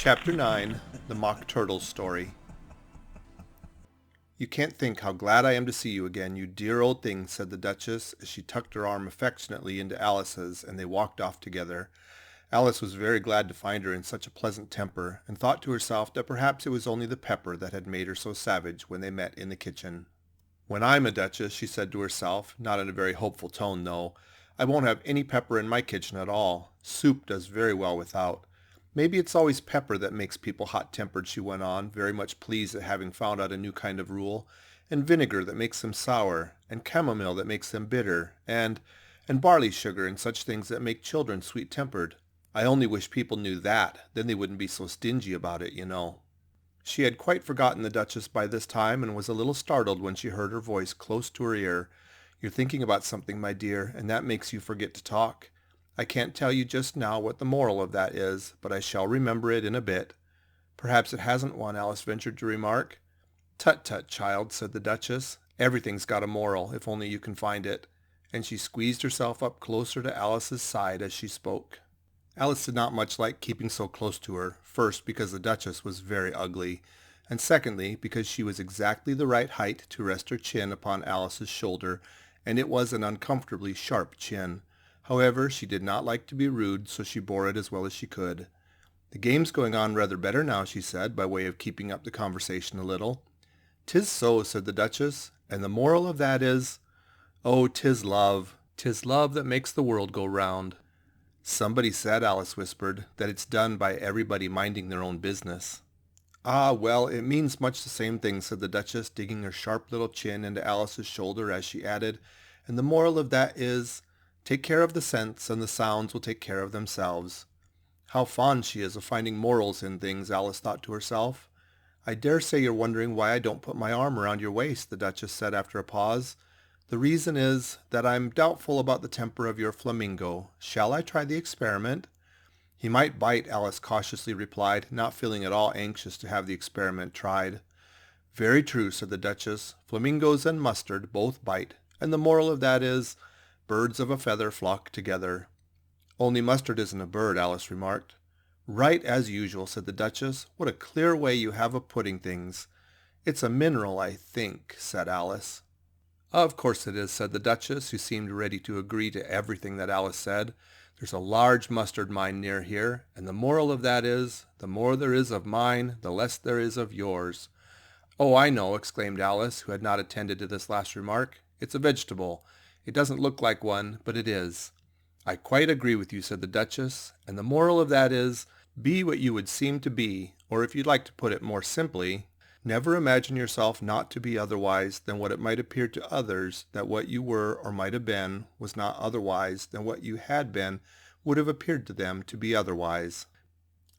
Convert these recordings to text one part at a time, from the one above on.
Chapter 9, The Mock Turtle's Story. "You can't think how glad I am to see you again, you dear old thing," said the Duchess, as she tucked her arm affectionately into Alice's, and they walked off together. Alice was very glad to find her in such a pleasant temper, and thought to herself that perhaps it was only the pepper that had made her so savage when they met in the kitchen. "When I'm a Duchess," she said to herself, not in a very hopeful tone though, "I won't have any pepper in my kitchen at all. Soup does very well without. Maybe it's always pepper that makes people hot-tempered," she went on, very much pleased at having found out a new kind of rule, "and vinegar that makes them sour, and chamomile that makes them bitter, and barley sugar and such things that make children sweet-tempered. I only wish people knew that, then they wouldn't be so stingy about it, you know." She had quite forgotten the Duchess by this time, and was a little startled when she heard her voice close to her ear. "You're thinking about something, my dear, and that makes you forget to talk. I can't tell you just now what the moral of that is, but I shall remember it in a bit." "Perhaps it hasn't one," Alice ventured to remark. "Tut, tut, child," said the Duchess. "Everything's got a moral, if only you can find it." And she squeezed herself up closer to Alice's side as she spoke. Alice did not much like keeping so close to her, first because the Duchess was very ugly, and secondly because she was exactly the right height to rest her chin upon Alice's shoulder, and it was an uncomfortably sharp chin. However, she did not like to be rude, so she bore it as well as she could. "The game's going on rather better now," she said, by way of keeping up the conversation a little. "'Tis so," said the Duchess, "and the moral of that is, oh, 'tis love. 'Tis love that makes the world go round." "Somebody said," Alice whispered, "that it's done by everybody minding their own business." "Ah, well, it means much the same thing," said the Duchess, digging her sharp little chin into Alice's shoulder as she added, "and the moral of that is, take care of the scents, and the sounds will take care of themselves." How fond she is of finding morals in things, Alice thought to herself. "I dare say you're wondering why I don't put my arm around your waist," the Duchess said after a pause. "The reason is that I'm doubtful about the temper of your flamingo. Shall I try the experiment?" "He might bite," Alice cautiously replied, not feeling at all anxious to have the experiment tried. "Very true," said the Duchess. "Flamingos and mustard both bite, and the moral of that is, birds of a feather flock together." "Only mustard isn't a bird," Alice remarked. "Right as usual," said the Duchess. "What a clear way you have of putting things." "It's a mineral, I think," said Alice. "Of course it is," said the Duchess, who seemed ready to agree to everything that Alice said. "There's a large mustard mine near here, and the moral of that is, the more there is of mine, the less there is of yours." "Oh, I know," exclaimed Alice, who had not attended to this last remark. "It's a vegetable. It doesn't look like one, but it is." "I quite agree with you," said the Duchess, "and the moral of that is, be what you would seem to be, or if you'd like to put it more simply, never imagine yourself not to be otherwise than what it might appear to others that what you were or might have been was not otherwise than what you had been would have appeared to them to be otherwise."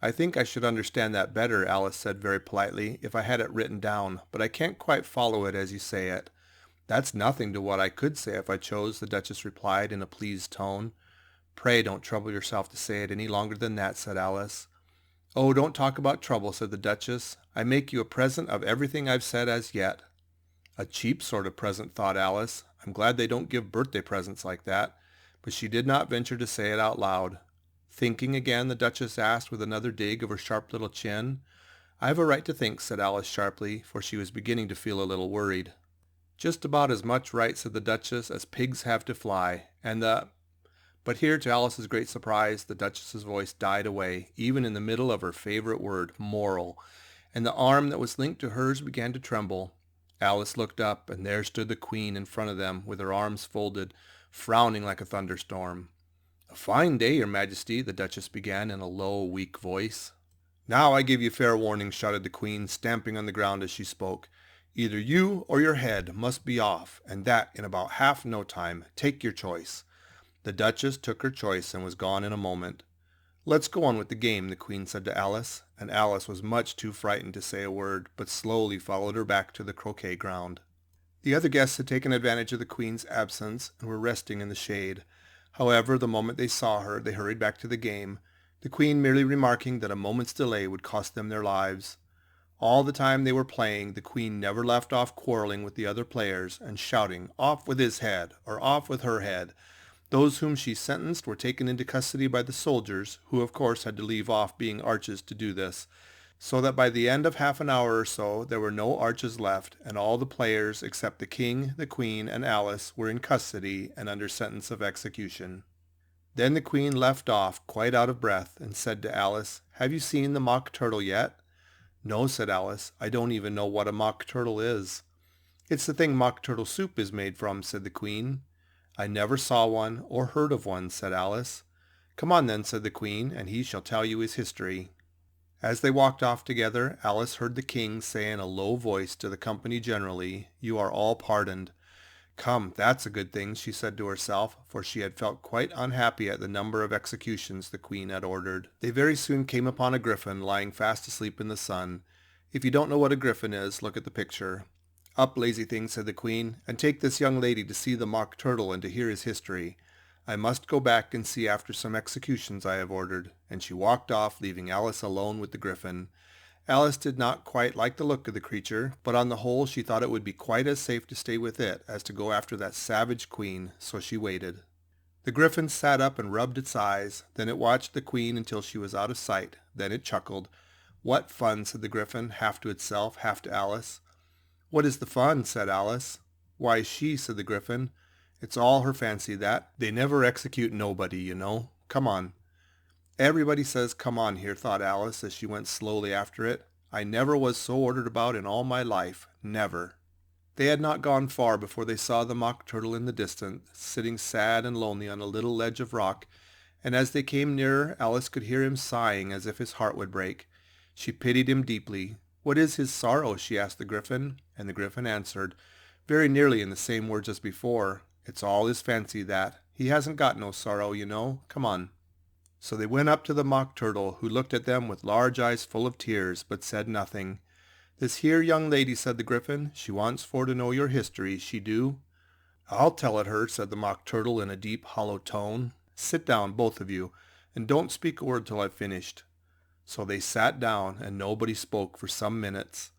"I think I should understand that better," Alice said very politely, "if I had it written down, but I can't quite follow it as you say it." "That's nothing to what I could say if I chose," the Duchess replied in a pleased tone. "Pray don't trouble yourself to say it any longer than that," said Alice. "Oh, don't talk about trouble," said the Duchess. "I make you a present of everything I've said as yet." "A cheap sort of present," thought Alice. "I'm glad they don't give birthday presents like that." But she did not venture to say it out loud. "Thinking again?" the Duchess asked with another dig of her sharp little chin. "I've a right to think," said Alice sharply, for she was beginning to feel a little worried. "Just about as much right," said the Duchess, "as pigs have to fly. And the—" But here, to Alice's great surprise, the Duchess's voice died away, even in the middle of her favorite word, moral, and the arm that was linked to hers began to tremble. Alice looked up, and there stood the Queen in front of them, with her arms folded, frowning like a thunderstorm. "A fine day, Your Majesty," the Duchess began in a low, weak voice. "Now I give you fair warning," shouted the Queen, stamping on the ground as she spoke. "Either you or your head must be off, and that in about half no time. Take your choice." The Duchess took her choice and was gone in a moment. "Let's go on with the game," the Queen said to Alice, and Alice was much too frightened to say a word, but slowly followed her back to the croquet ground. The other guests had taken advantage of the Queen's absence and were resting in the shade. However, the moment they saw her, they hurried back to the game, the Queen merely remarking that a moment's delay would cost them their lives. All the time they were playing, the Queen never left off quarreling with the other players and shouting, "Off with his head," or "Off with her head." Those whom she sentenced were taken into custody by the soldiers, who of course had to leave off being arches to do this, so that by the end of half an hour or so there were no arches left, and all the players except the king, the queen, and Alice were in custody and under sentence of execution. Then the queen left off, quite out of breath, and said to Alice, "Have you seen the mock turtle yet?" "No," said Alice. "I don't even know what a mock turtle is." "It's the thing mock turtle soup is made from," said the queen. "I never saw one or heard of one," said Alice. "Come on then," said the queen, "and he shall tell you his history." As they walked off together, Alice heard the king say in a low voice to the company generally, "You are all pardoned." "Come, that's a good thing," she said to herself, for she had felt quite unhappy at the number of executions the queen had ordered. They very soon came upon a gryphon lying fast asleep in the sun. If you don't know what a gryphon is, look at the picture. "Up, lazy thing," said the queen, "and take this young lady to see the mock turtle and to hear his history. I must go back and see after some executions I have ordered." And she walked off, leaving Alice alone with the gryphon. Alice did not quite like the look of the creature, but on the whole she thought it would be quite as safe to stay with it as to go after that savage queen, so she waited. The gryphon sat up and rubbed its eyes. Then it watched the queen until she was out of sight. Then it chuckled. "What fun," said the gryphon, half to itself, half to Alice. "What is the fun?" said Alice. "Why, she," said the gryphon. "It's all her fancy, that. They never execute nobody, you know. Come on." "Everybody says come on here," thought Alice as she went slowly after it. "I never was so ordered about in all my life. Never." They had not gone far before they saw the mock turtle in the distance, sitting sad and lonely on a little ledge of rock, and as they came nearer, Alice could hear him sighing as if his heart would break. She pitied him deeply. "What is his sorrow?" she asked the gryphon, and the gryphon answered, very nearly in the same words as before, "It's all his fancy, that. He hasn't got no sorrow, you know. Come on." So they went up to the mock turtle, who looked at them with large eyes full of tears, but said nothing. "This here young lady," said the gryphon, "she wants for to know your history, she do." "I'll tell it her," said the mock turtle in a deep, hollow tone. "Sit down, both of you, and don't speak a word till I've finished." So they sat down, and nobody spoke for some minutes.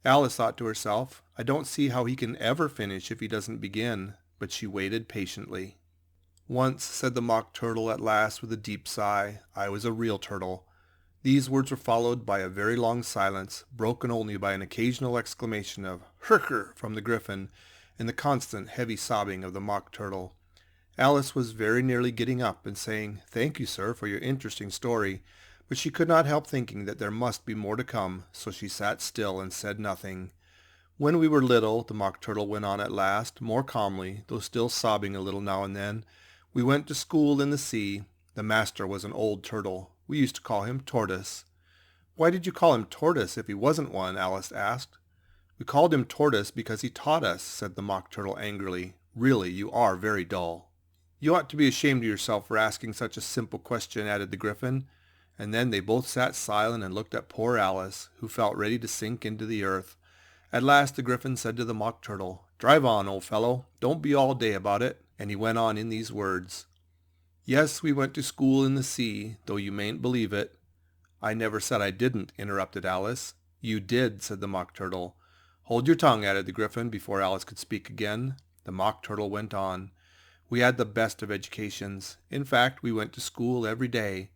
Alice thought to herself, "I don't see how he can ever finish if he doesn't begin," but she waited patiently. "Once," said the mock turtle at last with a deep sigh, "I was a real turtle." These words were followed by a very long silence, broken only by an occasional exclamation of "Herker" from the gryphon, and the constant heavy sobbing of the mock turtle. Alice was very nearly getting up and saying, "Thank you, sir, for your interesting story," but she could not help thinking that there must be more to come, so she sat still and said nothing. "When we were little," the mock turtle went on at last, more calmly, though still sobbing a little now and then, "we went to school in the sea. The master was an old turtle. We used to call him Tortoise." "Why did you call him Tortoise if he wasn't one?" Alice asked. "We called him Tortoise because he taught us," said the mock turtle angrily. "Really, you are very dull." "You ought to be ashamed of yourself for asking such a simple question," added the gryphon. And then they both sat silent and looked at poor Alice, who felt ready to sink into the earth. At last the gryphon said to the mock turtle, "Drive on, old fellow. Don't be all day about it." And he went on in these words. "Yes, we went to school in the sea, though you mayn't believe it." "I never said I didn't," interrupted Alice. "You did," said the mock turtle. "Hold your tongue," added the gryphon before Alice could speak again. The mock turtle went on. "We had the best of educations. In fact, we went to school every day."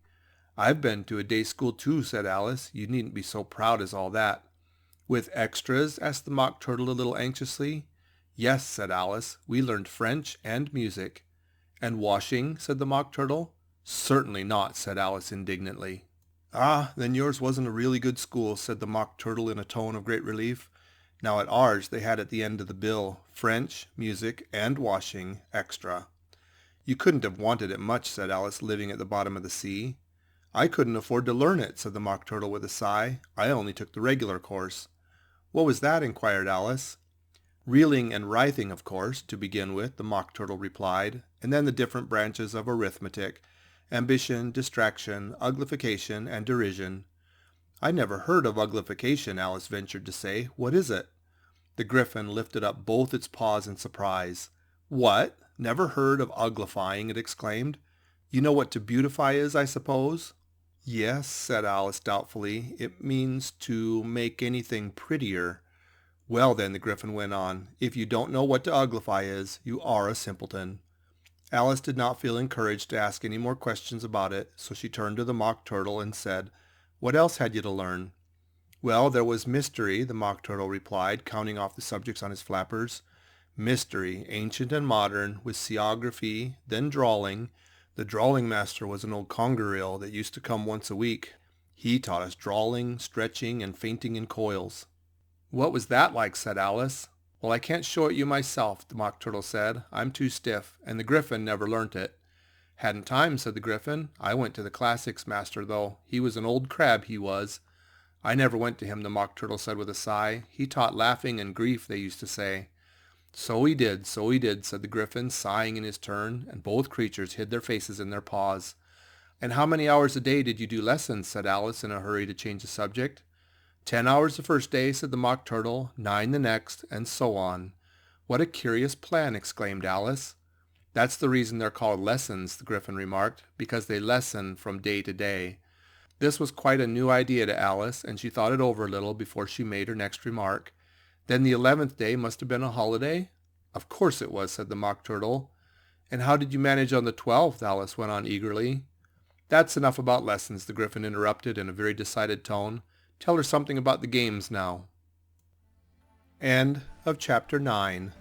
"I've been to a day school too," said Alice. "You needn't be so proud as all that." "With extras?" asked the mock turtle a little anxiously. "Yes," said Alice. "We learned French and music." "And washing?" said the mock turtle. "Certainly not," said Alice indignantly. "Ah, then yours wasn't a really good school," said the mock turtle in a tone of great relief. Now at ours they had at the end of the bill, French, music, and washing, extra. "You couldn't have wanted it much," said Alice, living at the bottom of the sea. "I couldn't afford to learn it," said the mock turtle with a sigh. "I only took the regular course." "What was that?" inquired Alice. "Reeling and writhing, of course, to begin with," the mock turtle replied, "and then the different branches of arithmetic, ambition, distraction, uglification, and derision." "I never heard of uglification," Alice ventured to say. "What is it?" The gryphon lifted up both its paws in surprise. "What? Never heard of uglifying?" it exclaimed. "You know what to beautify is, I suppose?" "Yes," said Alice doubtfully. "It means to make anything prettier." "Well then," the gryphon went on, "if you don't know what to uglify is, you are a simpleton." Alice did not feel encouraged to ask any more questions about it, so she turned to the Mock Turtle and said, "What else had you to learn?" "Well, there was mystery," the Mock Turtle replied, counting off the subjects on his flappers. "Mystery, ancient and modern, with seaography, then drawling. The drawling master was an old congaril that used to come once a week. He taught us drawling, stretching, and fainting in coils." "What was that like?" said Alice. "Well, I can't show it you myself," the Mock Turtle said. "I'm too stiff, and the Gryphon never learnt it." "Hadn't time," said the Gryphon. "I went to the classics master, though. He was an old crab, he was." "I never went to him," the Mock Turtle said with a sigh. "He taught laughing and grief, they used to say." "So he did, so he did," said the Gryphon, sighing in his turn, and both creatures hid their faces in their paws. "And how many hours a day did you do lessons?" said Alice in a hurry to change the subject. 10 hours the first day," said the Mock Turtle, 9 the next, and so on. "What a curious plan!" exclaimed Alice. "That's the reason they're called lessons," the Gryphon remarked, "because they lessen from day to day." This was quite a new idea to Alice, and she thought it over a little before she made her next remark. "Then the 11th day must have been a holiday?" "Of course it was," said the Mock Turtle. "And how did you manage on the 12th?" Alice went on eagerly. "That's enough about lessons," the Gryphon interrupted in a very decided tone. "Tell her something about the games now." End of chapter 9.